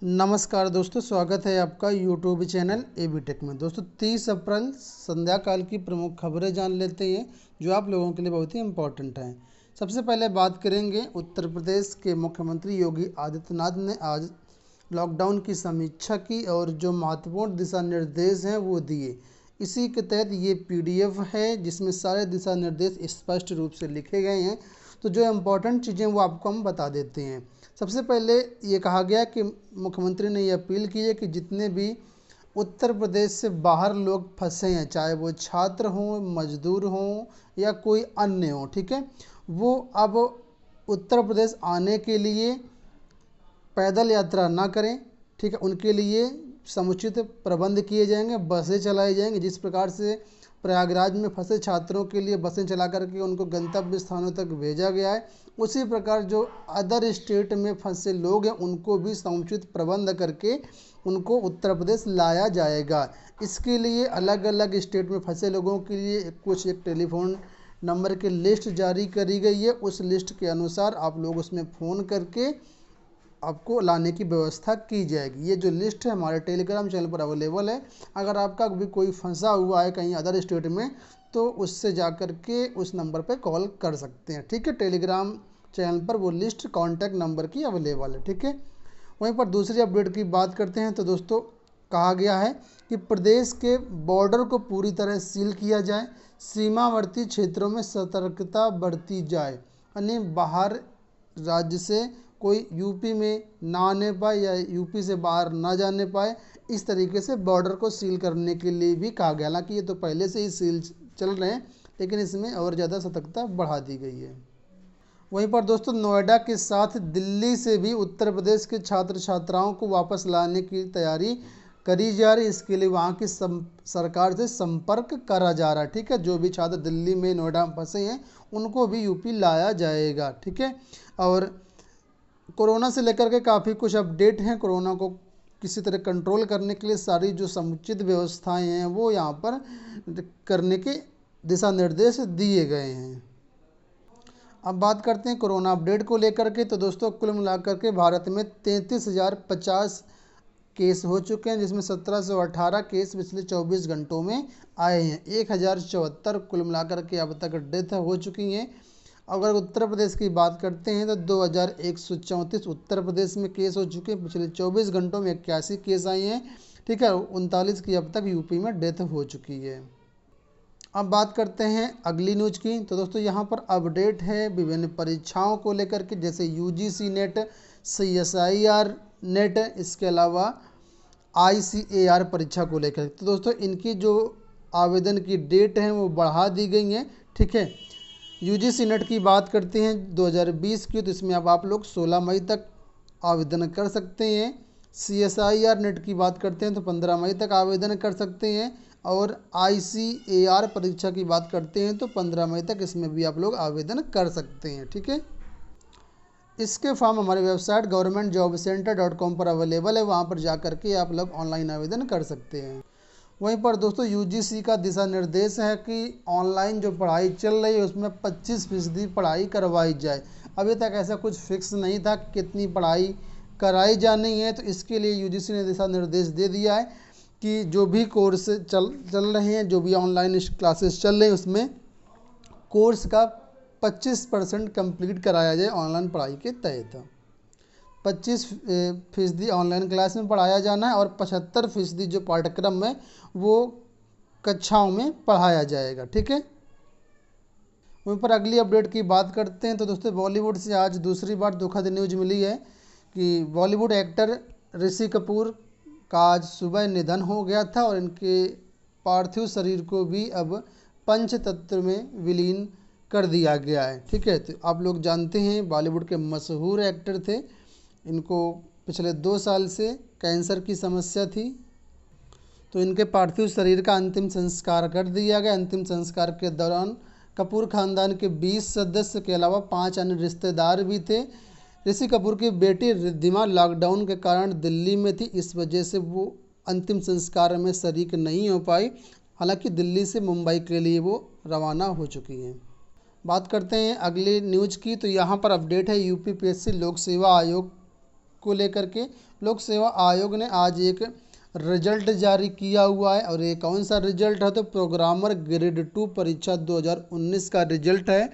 नमस्कार दोस्तों, स्वागत है आपका यूट्यूब चैनल एबी टेक में। दोस्तों 30 अप्रैल संध्या काल की प्रमुख खबरें जान लेते हैं जो आप लोगों के लिए बहुत ही इम्पोर्टेंट हैं। सबसे पहले बात करेंगे, उत्तर प्रदेश के मुख्यमंत्री योगी आदित्यनाथ ने आज लॉकडाउन की समीक्षा की और जो महत्वपूर्ण दिशा निर्देश हैं वो दिए। इसी के तहत ये पीडीएफ है जिसमें सारे दिशा निर्देश स्पष्ट रूप से लिखे गए हैं। तो जो इम्पोर्टेंट चीज़ें वो आपको हम बता देते हैं। सबसे पहले ये कहा गया कि मुख्यमंत्री ने ये अपील की है कि जितने भी उत्तर प्रदेश से बाहर लोग फंसे हैं, चाहे वो छात्र हों, मजदूर हों या कोई अन्य हो, ठीक है, वो अब उत्तर प्रदेश आने के लिए पैदल यात्रा ना करें। ठीक है, उनके लिए समुचित प्रबंध किए जाएंगे, बसें चलाई जाएंगी। जिस प्रकार से प्रयागराज में फंसे छात्रों के लिए बसें चला करके उनको गंतव्य स्थानों तक भेजा गया है, उसी प्रकार जो अदर स्टेट में फंसे लोग हैं उनको भी समुचित प्रबंध करके उनको उत्तर प्रदेश लाया जाएगा। इसके लिए अलग अलग स्टेट में फंसे लोगों के लिए एक टेलीफोन नंबर की लिस्ट जारी करी गई है। उस लिस्ट के अनुसार आप लोग उसमें फ़ोन करके आपको लाने की व्यवस्था की जाएगी। ये जो लिस्ट है हमारे टेलीग्राम चैनल पर अवेलेबल है। अगर आपका भी कोई फंसा हुआ है कहीं अदर स्टेट में तो उससे जा कर के उस नंबर पर कॉल कर सकते हैं। ठीक है, टेलीग्राम चैनल पर वो लिस्ट कॉन्टैक्ट नंबर की अवेलेबल है। ठीक है, वहीं पर दूसरी अपडेट की बात करते हैं तो दोस्तों कहा गया है कि प्रदेश के बॉर्डर को पूरी तरह सील किया जाए, सीमावर्ती क्षेत्रों में सतर्कता बरती जाए, यानी बाहर राज्य से कोई यूपी में ना आने पाए या यूपी से बाहर ना जाने पाए। इस तरीके से बॉर्डर को सील करने के लिए भी कहा गया। हालांकि ये तो पहले से ही सील चल रहे हैं, लेकिन इसमें और ज़्यादा सतर्कता बढ़ा दी गई है। वहीं पर दोस्तों नोएडा के साथ दिल्ली से भी उत्तर प्रदेश के छात्र छात्राओं को वापस लाने की तैयारी करी जा रही है। इसके लिए वहाँ की सरकार से संपर्क करा जा रहा है। ठीक है, जो भी छात्र दिल्ली में नोएडा में फंसे हैं उनको भी यूपी लाया जाएगा। ठीक है, और कोरोना से लेकर के काफ़ी कुछ अपडेट हैं। कोरोना को किसी तरह कंट्रोल करने के लिए सारी जो समुचित व्यवस्थाएं हैं वो यहाँ पर करने के दिशा निर्देश दिए गए हैं। अब बात करते हैं कोरोना अपडेट को लेकर के। तो दोस्तों कुल मिलाकर के भारत में 33,050 केस हो चुके हैं, जिसमें 1718 केस पिछले 24 घंटों में आए हैं। 1074 कुल मिलाकर के अब तक डेथ हो चुकी हैं। अगर उत्तर प्रदेश की बात करते हैं तो 2134 उत्तर प्रदेश में केस हो चुके हैं। पिछले 24 घंटों में 81 केस आए हैं। ठीक है, 39 की अब तक यूपी में डेथ हो चुकी है। अब बात करते हैं अगली न्यूज की। तो दोस्तों यहाँ पर अपडेट है विभिन्न परीक्षाओं को लेकर के, जैसे यूजीसी नेट, सीएसआईआर नेट, इसके अलावा आईसीएआर परीक्षा को लेकर। तो दोस्तों इनकी जो आवेदन की डेट है वो बढ़ा दी गई है। ठीक है, यूजीसी नेट की बात करते हैं 2020 की, तो इसमें अब आप लोग 16 मई तक आवेदन कर सकते हैं। सीएसआईआर नेट की बात करते हैं तो 15 मई तक आवेदन कर सकते हैं। और आईसीएआर परीक्षा की बात करते हैं तो 15 मई तक इसमें भी आप लोग आवेदन कर सकते हैं। ठीक है, इसके फॉर्म हमारी वेबसाइट governmentjobcenter.com पर अवेलेबल है। वहाँ पर जा कर के आप लोग ऑनलाइन आवेदन कर सकते हैं। वहीं पर दोस्तों यूजीसी का दिशा निर्देश है कि ऑनलाइन जो पढ़ाई चल रही है उसमें 25% पढ़ाई करवाई जाए। अभी तक ऐसा कुछ फिक्स नहीं था कितनी पढ़ाई कराई जानी है, तो इसके लिए यूजीसी ने दिशा निर्देश दे दिया है कि जो भी कोर्स चल रहे हैं, जो भी ऑनलाइन क्लासेस चल रहे हैं, उसमें कोर्स का 25% कंप्लीट कराया जाए ऑनलाइन पढ़ाई के तहत। 25% ऑनलाइन क्लास में पढ़ाया जाना है और 75% जो पाठ्यक्रम है वो कक्षाओं में पढ़ाया जाएगा। ठीक है, वहीं पर अगली अपडेट की बात करते हैं। तो दोस्तों बॉलीवुड से आज दूसरी बार दुखद न्यूज मिली है कि बॉलीवुड एक्टर ऋषि कपूर का आज सुबह निधन हो गया था और इनके पार्थिव शरीर को भी अब पंचतत्व में विलीन कर दिया गया है। ठीक है, तो आप लोग जानते हैं बॉलीवुड के मशहूर एक्टर थे। इनको पिछले 2 साल से कैंसर की समस्या थी, तो इनके पार्थिव शरीर का अंतिम संस्कार कर दिया गया। अंतिम संस्कार के दौरान कपूर खानदान के 20 सदस्य के अलावा 5 अन्य रिश्तेदार भी थे। ऋषि कपूर की बेटी रिद्धिमा लॉकडाउन के कारण दिल्ली में थी, इस वजह से वो अंतिम संस्कार में शरीक नहीं हो पाई। हालांकि दिल्ली से मुंबई के लिए वो रवाना हो चुकी हैं। बात करते हैं अगली न्यूज की। तो यहाँ पर अपडेट है यूपीपीएससी लोक सेवा आयोग को लेकर के लोक सेवा आयोग ने आज एक रिजल्ट जारी किया हुआ है। और ये कौन सा रिजल्ट है? तो प्रोग्रामर ग्रेड 2 परीक्षा 2019 का रिजल्ट है।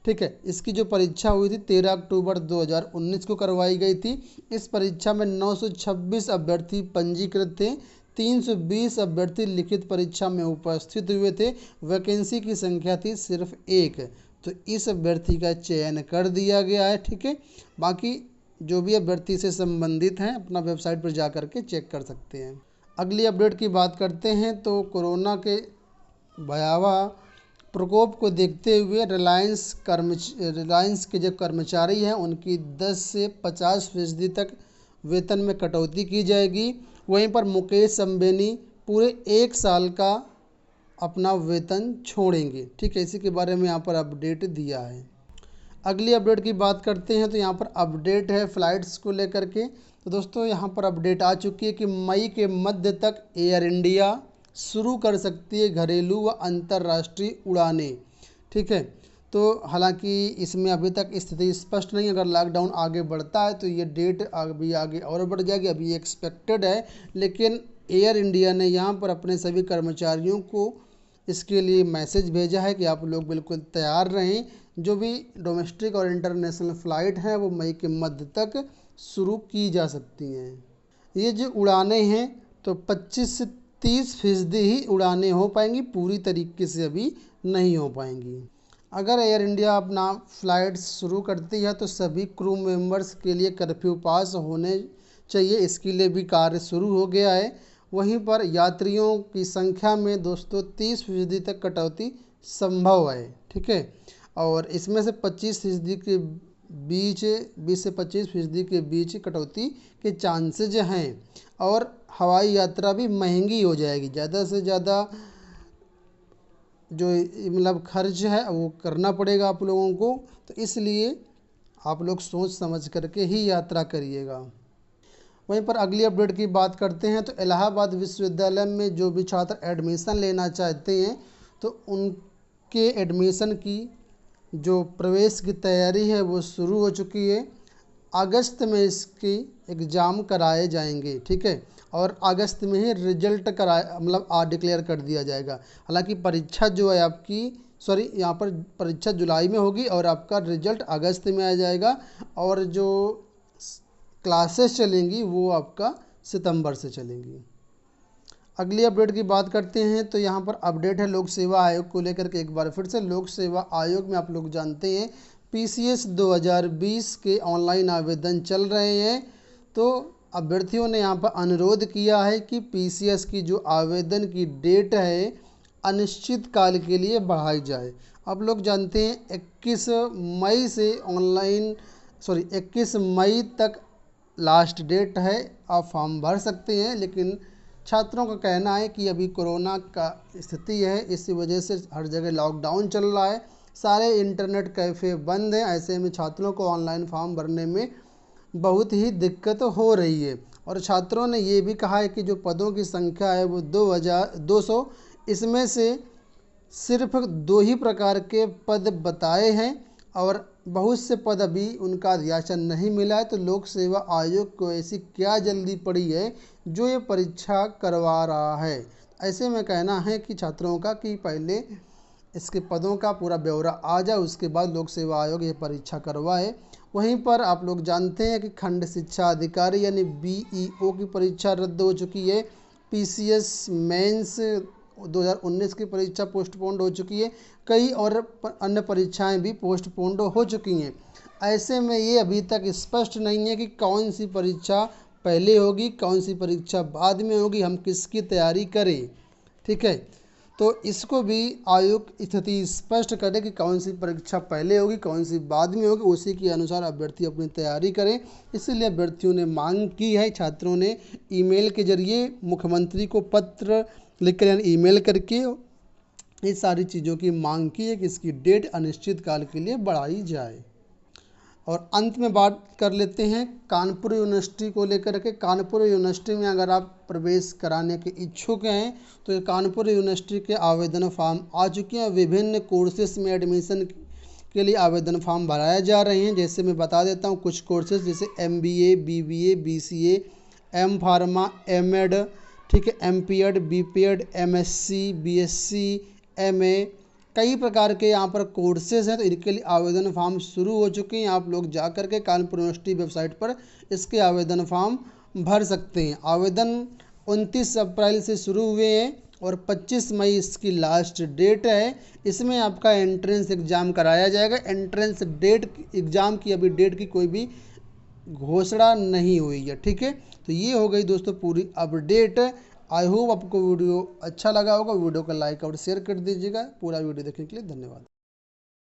ठीक है, इसकी जो परीक्षा हुई थी 13 अक्टूबर 2019 को करवाई गई थी। इस परीक्षा में 926 अभ्यर्थी पंजीकृत थे, 320 अभ्यर्थी लिखित परीक्षा में उपस्थित हुए थे। वैकेंसी की संख्या थी सिर्फ 1, तो इस अभ्यर्थी का चयन कर दिया गया है। ठीक है, बाकी जो भी अभ्यर्थी से संबंधित हैं अपना वेबसाइट पर जा कर के चेक कर सकते हैं। अगली अपडेट की बात करते हैं तो कोरोना के भयावह प्रकोप को देखते हुए रिलायंस के जो कर्मचारी हैं उनकी 10 से 50% तक वेतन में कटौती की जाएगी। वहीं पर मुकेश अंबानी पूरे 1 साल का अपना वेतन छोड़ेंगे। ठीक है, इसी के बारे में यहाँ पर अपडेट दिया है। अगली अपडेट की बात करते हैं तो यहाँ पर अपडेट है फ़्लाइट्स को लेकर के। तो दोस्तों यहाँ पर अपडेट आ चुकी है कि मई के मध्य तक एयर इंडिया शुरू कर सकती है घरेलू व अंतर्राष्ट्रीय उड़ानें। ठीक है, तो हालांकि इसमें अभी तक स्थिति स्पष्ट नहीं, अगर लॉकडाउन आगे बढ़ता है तो ये डेट अभी आगे और बढ़ जाएगी, अभी एक्सपेक्टेड है। लेकिन एयर इंडिया ने यहाँ पर अपने सभी कर्मचारियों को इसके लिए मैसेज भेजा है कि आप लोग बिल्कुल तैयार रहें। जो भी डोमेस्टिक और इंटरनेशनल फ़्लाइट हैं वो मई के मध्य तक शुरू की जा सकती हैं। ये जो उड़ानें हैं तो 25 से 30% ही उड़ानें हो पाएंगी, पूरी तरीके से अभी नहीं हो पाएंगी। अगर एयर इंडिया अपना फ़्लाइट्स शुरू करती है तो सभी क्रू मेंबर्स के लिए कर्फ्यू पास होने चाहिए, इसके लिए भी कार्य शुरू हो गया है। वहीं पर यात्रियों की संख्या में दोस्तों 30% तक कटौती संभव है। ठीक है, और इसमें से 25% के बीच 20 से 25% के बीच कटौती के चांसेज हैं। और हवाई यात्रा भी महंगी हो जाएगी, ज़्यादा से ज़्यादा जो मतलब खर्च है वो करना पड़ेगा आप लोगों को, तो इसलिए आप लोग सोच समझ करके ही यात्रा करिएगा। वहीं पर अगली अपडेट की बात करते हैं तो इलाहाबाद विश्वविद्यालय में जो भी छात्र एडमिशन लेना चाहते हैं तो उनके एडमिशन की जो प्रवेश की तैयारी है वो शुरू हो चुकी है। अगस्त में इसकी एग्ज़ाम कराए जाएंगे। ठीक है, और अगस्त में ही रिजल्ट डिक्लेयर कर दिया जाएगा। हालांकि परीक्षा जो है आपकी यहाँ पर परीक्षा जुलाई में होगी और आपका रिजल्ट अगस्त में आ जाएगा, और जो क्लासेस चलेंगी वो आपका सितंबर से चलेंगी। अगली अपडेट की बात करते हैं तो यहाँ पर अपडेट है लोक सेवा आयोग को लेकर के। एक बार फिर से लोक सेवा आयोग में आप लोग जानते हैं PCS 2020 के ऑनलाइन आवेदन चल रहे हैं। तो अभ्यर्थियों ने यहाँ पर अनुरोध किया है कि PCS की जो आवेदन की डेट है अनिश्चित काल के लिए बढ़ाई जाए। आप लोग जानते हैं 21 मई तक लास्ट डेट है, आप फॉर्म भर सकते हैं। लेकिन छात्रों का कहना है कि अभी कोरोना का स्थिति है, इसी वजह से हर जगह लॉकडाउन चल रहा है, सारे इंटरनेट कैफ़े बंद हैं। ऐसे में छात्रों को ऑनलाइन फॉर्म भरने में बहुत ही दिक्कत हो रही है। और छात्रों ने ये भी कहा है कि जो पदों की संख्या है वो 200, इसमें से सिर्फ 2 ही प्रकार के पद बताए हैं और बहुत से पद अभी उनका अधियाचन नहीं मिला है। तो लोक सेवा आयोग को ऐसी क्या जल्दी पड़ी है जो ये परीक्षा करवा रहा है? ऐसे में कहना है कि छात्रों का कि पहले इसके पदों का पूरा ब्यौरा आ जाए, उसके बाद लोक सेवा आयोग ये परीक्षा करवाए। वहीं पर आप लोग जानते हैं कि खंड शिक्षा अधिकारी यानी BEO की परीक्षा रद्द हो चुकी है। PCS मेंस 2019 की परीक्षा पोस्टपोन्ड हो चुकी है। कई और अन्य परीक्षाएं भी पोस्टपोन्ड हो चुकी हैं। ऐसे में ये अभी तक स्पष्ट नहीं है कि कौन सी परीक्षा पहले होगी, कौन सी परीक्षा बाद में होगी, हम किसकी तैयारी करें। ठीक है, तो इसको भी आयोग स्थिति स्पष्ट करे कि कौन सी परीक्षा पहले होगी, कौन सी बाद में होगी, उसी के अनुसार अभ्यर्थी अपनी तैयारी करें। इसलिए अभ्यर्थियों ने मांग की है, छात्रों ने ईमेल के जरिए मुख्यमंत्री को पत्र लिखकर यानी ईमेल करके ये सारी चीज़ों की मांग की है कि इसकी डेट अनिश्चित काल के लिए बढ़ाई जाए। और अंत में बात कर लेते हैं कानपुर यूनिवर्सिटी को लेकर के। कानपुर यूनिवर्सिटी में अगर आप प्रवेश कराने के इच्छुक हैं तो ये कानपुर यूनिवर्सिटी के आवेदन फॉर्म आ चुके हैं। विभिन्न कोर्सेस में एडमिशन के लिए आवेदन फॉर्म भराए जा रहे हैं। जैसे मैं बता देता हूँ कुछ कोर्सेज, जैसे MBA, BBA, BCA, M pharma, MEd, ठीक है, MPEd, BPEd, MSc, BSc, MA, कई प्रकार के यहाँ पर कोर्सेज हैं। तो इनके लिए आवेदन फॉर्म शुरू हो चुके हैं। आप लोग जा कर के कानपुर यूनिवर्सिटी वेबसाइट पर इसके आवेदन फॉर्म भर सकते हैं। आवेदन 29 अप्रैल से शुरू हुए हैं और 25 मई इसकी लास्ट डेट है। इसमें आपका एंट्रेंस एग्ज़ाम कराया जाएगा। एंट्रेंस डेट एग्ज़ाम की अभी डेट की कोई भी घोषणा नहीं हुई है, ठीक है। तो ये हो गई दोस्तों पूरी अपडेट। आई होप आपको वीडियो अच्छा लगा होगा। वीडियो को लाइक और शेयर कर दीजिएगा। पूरा वीडियो देखने के लिए धन्यवाद।